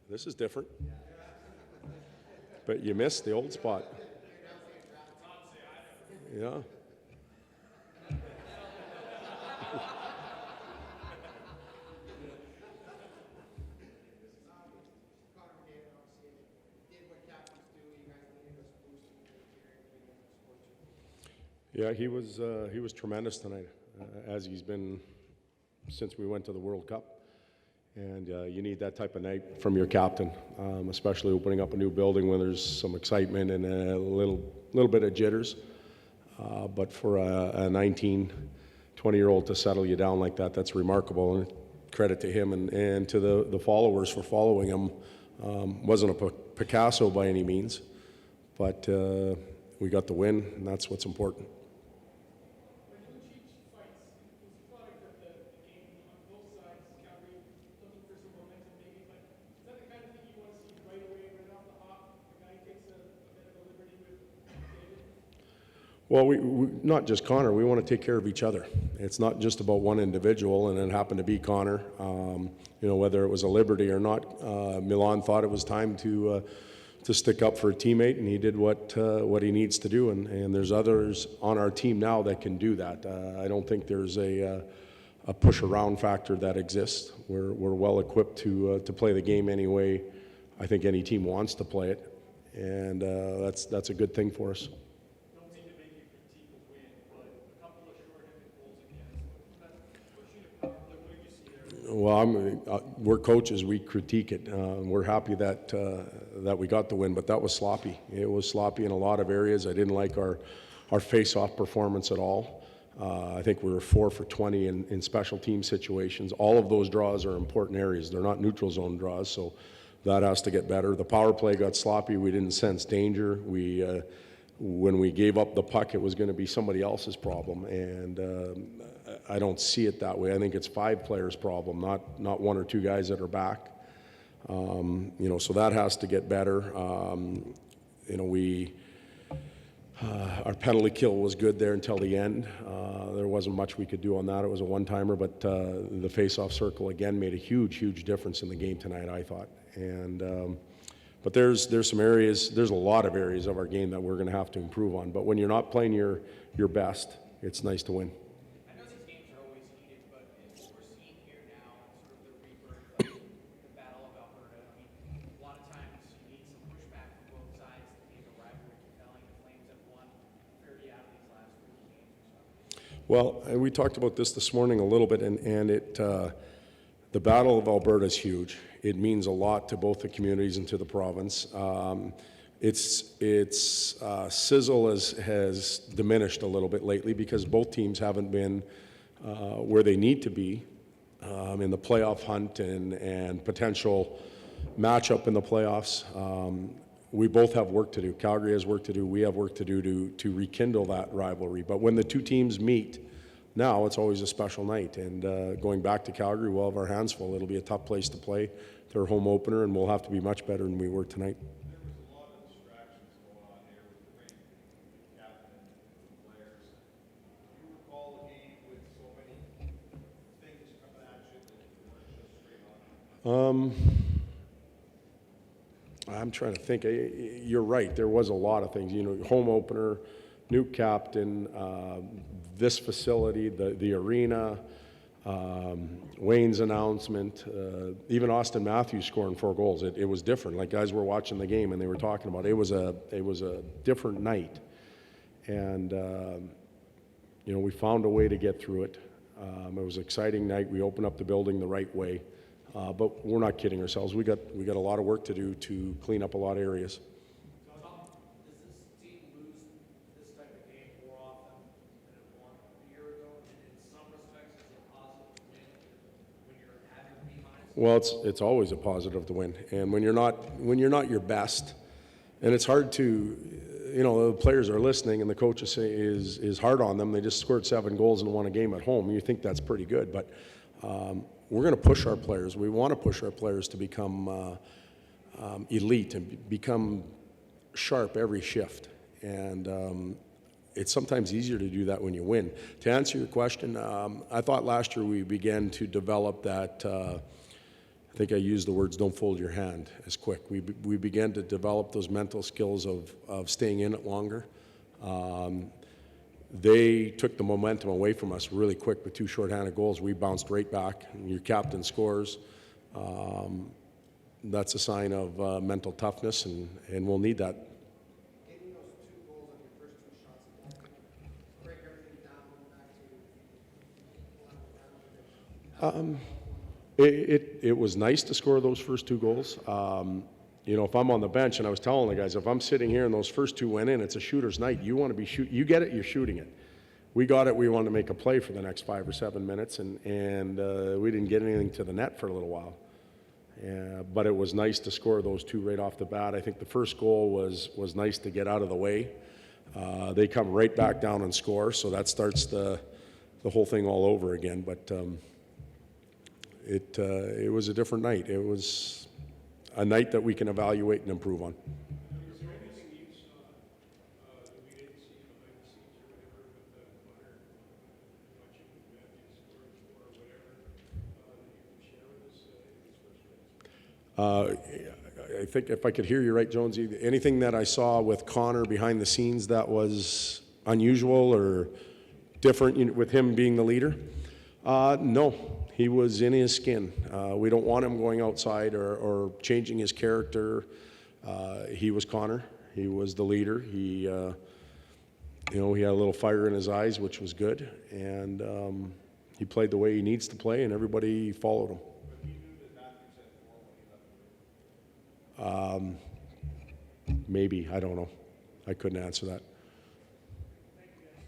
This is different. But you missed the old spot. Yeah. Yeah, he was tremendous tonight, as he's been since we went to the World Cup. And you need that type of night from your captain, especially opening up a new building when there's some excitement and a little bit of jitters. But for a 19, 20-year-old to settle you down like that, that's remarkable. And credit to him and to the followers for following him. Wasn't a Picasso by any means, but we got the win, and that's what's important. Well, we not just Connor, we want to take care of each other. It's not just about one individual, and it happened to be Connor. Whether it was a liberty or not, McLellan thought it was time to stick up for a teammate, and he did what he needs to do. And there's others on our team now that can do that. I don't think there's a push around factor that exists. We're well equipped to play the game any way I think any team wants to play it, and that's a good thing for us. Well, we're coaches. We critique it. We're happy that we got the win, but that was sloppy. It was sloppy in a lot of areas. I didn't like our face-off performance at all. I think we were 4 for 20 in special team situations. All of those draws are important areas. They're not neutral zone draws, so that has to get better. The power play got sloppy. We didn't sense danger. When we gave up the puck, it was going to be somebody else's problem, and I don't see it that way. I think it's 5 players' problem, not 1 or 2 guys that are back. So that has to get better. Our penalty kill was good there until the end. There wasn't much we could do on that. It was a one-timer, but the face-off circle again made a huge difference in the game tonight, I thought. And but there's some areas, there's a lot of areas of our game that we're going to have to improve on. But when you're not playing your best, it's nice to win. I know these games are always heated, but what we're seeing here now, sort of the rebirth of the Battle of Alberta, I mean, a lot of times you need some pushback from both sides to make a rivalry compelling. The Flames have won 30 out of these last 30 games or so. Well, we talked about this morning a little bit, and the Battle of Alberta is huge. It means a lot to both the communities and to the province. Its sizzle has diminished a little bit lately because both teams haven't been where they need to be in the playoff hunt and potential matchup in the playoffs. We both have work to do. Calgary has work to do. We have work to do to rekindle that rivalry. But when the two teams meet, now it's always a special night. And going back to Calgary, we'll have our hands full. It'll be a tough place to play. Their home opener, and we'll have to be much better than we were tonight. There was a lot of distractions going on here with the rain, the captain, and the players. Do you recall a game with so many things coming at you that you weren't just straight on? I'm trying to think. You're right. There was a lot of things. Home opener, new captain, this facility, the arena, Wayne's announcement, even Austin Matthews scoring 4 goals. It was different. Like, guys were watching the game and they were talking about it. It was a different night, and we found a way to get through it. It was an exciting night. We opened up the building the right way, but we're not kidding ourselves. We got a lot of work to do to clean up a lot of areas. Well, it's always a positive to win, and when you're not your best, and it's hard to, the players are listening, and the coach is hard on them. They just scored 7 goals and won a game at home. You think that's pretty good, but we're going to push our players. We want to push our players to become elite and become sharp every shift, and it's sometimes easier to do that when you win. To answer your question, I thought last year we began to develop that think I used the words "don't fold your hand" as quick. We began to develop those mental skills of staying in it longer. They took the momentum away from us really quick with 2 shorthanded goals. We bounced right back. Your captain scores. That's a sign of mental toughness, and we'll need that. Getting those 2 goals on your first 2 shots, is that gonna break everything down, back to It was nice to score those first 2 goals. You know, if I'm on the bench, and I was telling the guys, if I'm sitting here and those first 2 went in, it's a shooter's night. You want to be you get it, you're shooting it. We got it. We wanted to make a play for the next 5 or 7 minutes, and we didn't get anything to the net for a little while. But it was nice to score those 2 right off the bat. I think the first goal was nice to get out of the way. They come right back down and score, so that starts the whole thing all over again. But it was a different night. It was a night that we can evaluate and improve on. Was there anything you saw that we didn't see behind the scenes or whatever with Connor watching Matthews or whatever that you can share with us in his first minutes? I think if I could hear you right, Jonesy, anything that I saw with Connor behind the scenes that was unusual or different with him being the leader? No, he was in his skin. We don't want him going outside or changing his character. He was Connor. He was the leader. He, you know, he had a little fire in his eyes, which was good, and he played the way he needs to play, and everybody followed him. But he knew that Matthews had 4 when he left the room. Maybe, I don't know. I couldn't answer that.